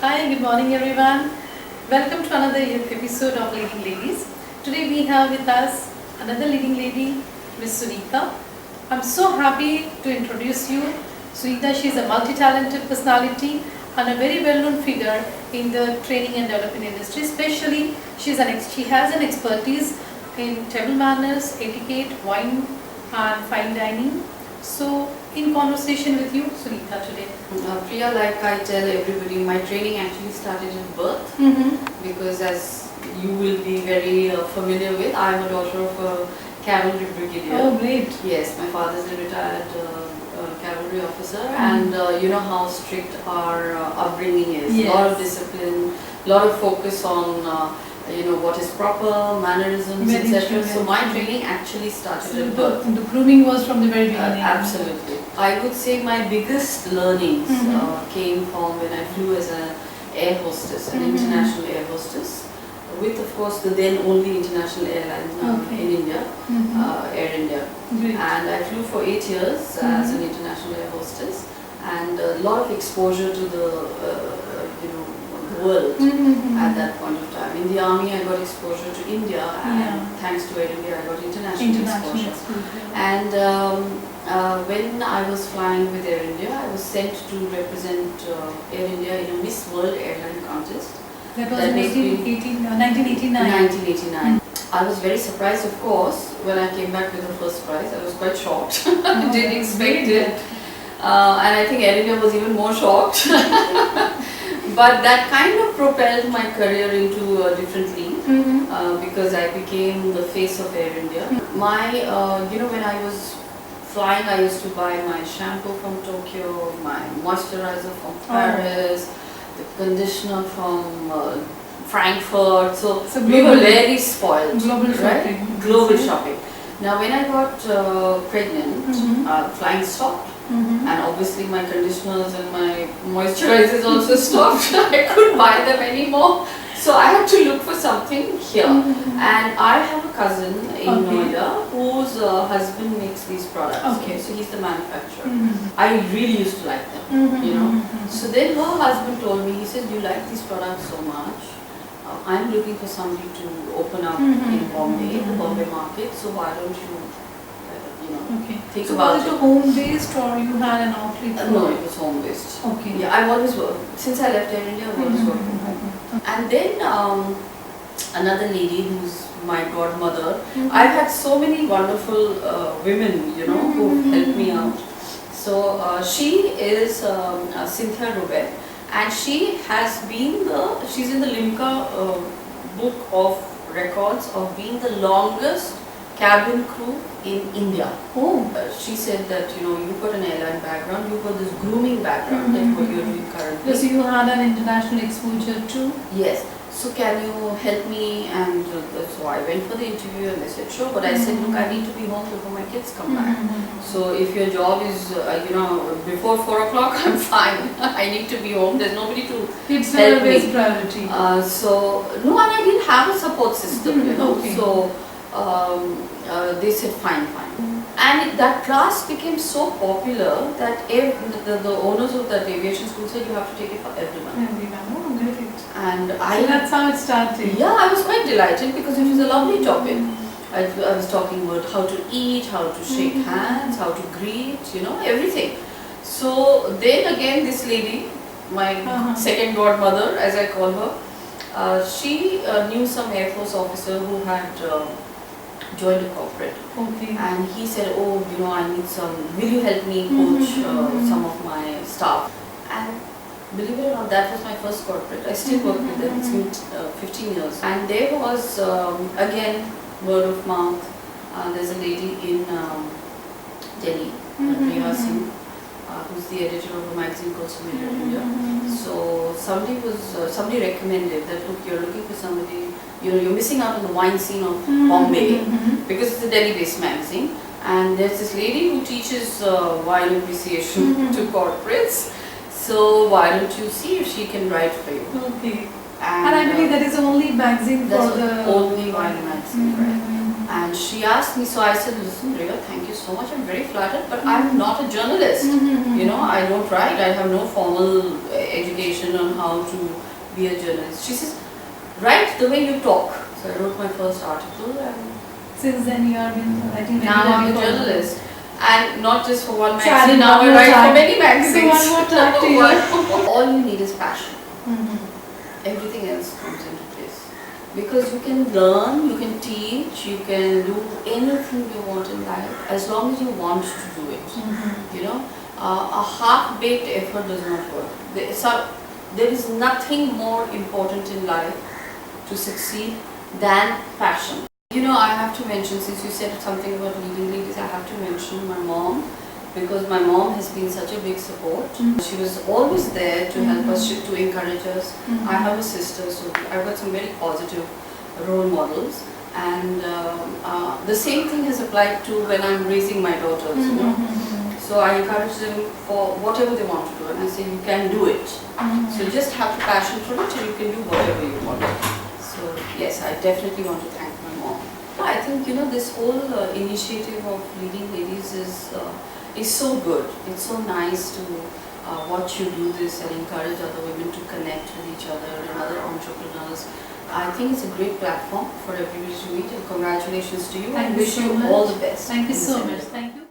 Hi, good morning everyone. Welcome to another episode of Leading Ladies. Today we have with us another leading lady, Miss Suneeta. I'm so happy to introduce you. Suneeta, she is a multi-talented personality and a very well-known figure in the training and development industry. Especially, she has an expertise in table manners, etiquette, wine and fine dining. So, in conversation with you, Suneeta, today. Priya, like I tell everybody, my training actually started at birth because as you will be very familiar with, I am a daughter of a cavalry brigadier. Oh, great. Yes, my father is a retired cavalry officer and you know how strict our upbringing is. Yes. A lot of discipline, a lot of focus on you know what is proper, mannerisms, etc. So my training actually started at birth. The grooming was from the very beginning. Absolutely. I would say my biggest learnings came from when I flew as an air hostess, an international air hostess, with of course the then only international airline in India, Air India. Great. And I flew for 8 years as an international air hostess, and a lot of exposure to the you know world at that point of time. In the army, I got exposure to India, and thanks to Air India, I got international exposure. And when I was flying with Air India, I was sent to represent Air India in a Miss World Airline contest. That was in 1989. 1989. I was very surprised, of course, when I came back with the first prize. I was quite shocked. I didn't expect it. And I think Air India was even more shocked. But that kind of propelled my career into a different league because I became the face of Air India. My, you know, when I was flying, I used to buy my shampoo from Tokyo, my moisturizer from Paris, the conditioner from Frankfurt. So we were very spoiled. Global shopping. Right? Global shopping. Now when I got pregnant, flying stopped. And obviously my conditioners and my moisturizers also stopped. I couldn't buy them anymore. So I had to look for something here. And I have a cousin in Noida whose husband makes these products. So he's the manufacturer. I really used to like them, you know. So then her husband told me, he said, you like these products so much. I'm looking for somebody to open up in Bombay, the Bombay market. So why don't you think so about was it a home-based or you had an outlet? No, it was home-based. Okay. Yeah, I've always worked. Since I left Air India, I've always worked from home. And then another lady who's my godmother. I've had so many wonderful women, you know, who helped me out. So she is Cynthia Robert, and she has been she's in the Limca book of records of being the longest cabin crew in India. She said that, you know, you've got an airline background, you've got this grooming background, that's what you're doing currently. So you had an international exposure too? Yes. So can you help me? And so I went for the interview and they said sure, but I said look, I need to be home before my kids come back. So if your job is, you know, before 4 o'clock, I'm fine. I need to be home. There's nobody to help me. It's always priority. So no, and I didn't have a support system, you know. So they said fine. And that class became so popular that the owners of that aviation school said you have to take it for everyone. And so that's how it started. Yeah, I was quite delighted because it was a lovely topic. I was talking about how to eat, how to shake hands, how to greet, you know, everything. So then again this lady, my second godmother as I call her, she knew some Air Force officer who had joined a corporate. And he said, oh, you know, I need will you help me coach some of my staff? And believe it or not, that was my first corporate. I still work with them. It's been 15 years. And there was, again, word of mouth. There's a lady in Delhi, Priya, who's the editor of a magazine called Suneeta Ms. So somebody recommended that, look, you're looking for somebody, you know, you're missing out on the wine scene of Bombay because it's a Delhi-based magazine. And there's this lady who teaches wine appreciation to corporates. So why don't you see if she can write for you? And I believe that is the only magazine for the only wine magazine, right? And she asked me, so I said, listen, Priya, thank you so much. I'm very flattered, but I'm not a journalist. You know, I don't write. I have no formal education. certification on how to be a journalist. She says, write the way you talk. So I wrote my first article, and Since then you have been writing now I'm a regularly for- journalist. And not just for one Chad, magazine, now I one more write for tag. many magazines. So one more tag to you. All you need is passion. Mhm. Everything else comes into place. Because you can learn, you can teach, you can do anything you want in life as long as you want to do it. Mhm. You know, a half-baked effort does not work. There is nothing more important in life to succeed than passion. You know, I have to mention, since you said something about leading ladies, I have to mention my mom, because my mom has been such a big support. Mhm. She was always there to help us, to encourage us. Mhm. I have a sister, so I've got some very positive role models. And the same thing has applied to when I'm raising my daughters, you know. Mhm. So I encourage them for whatever they want to do, and I say you can do it. Mhm. So you just have the passion for it, and you can do whatever you want. So yes, I definitely want to thank my mom. I think, you know, this whole initiative of leading ladies is so good. It's so nice to watch you do this and encourage other women to connect with each other and other entrepreneurs. I think it's a great platform for everybody to meet, and congratulations to you. Thank and you wish so you much. all the best. Thank you in so this much. endeavor. Thank you.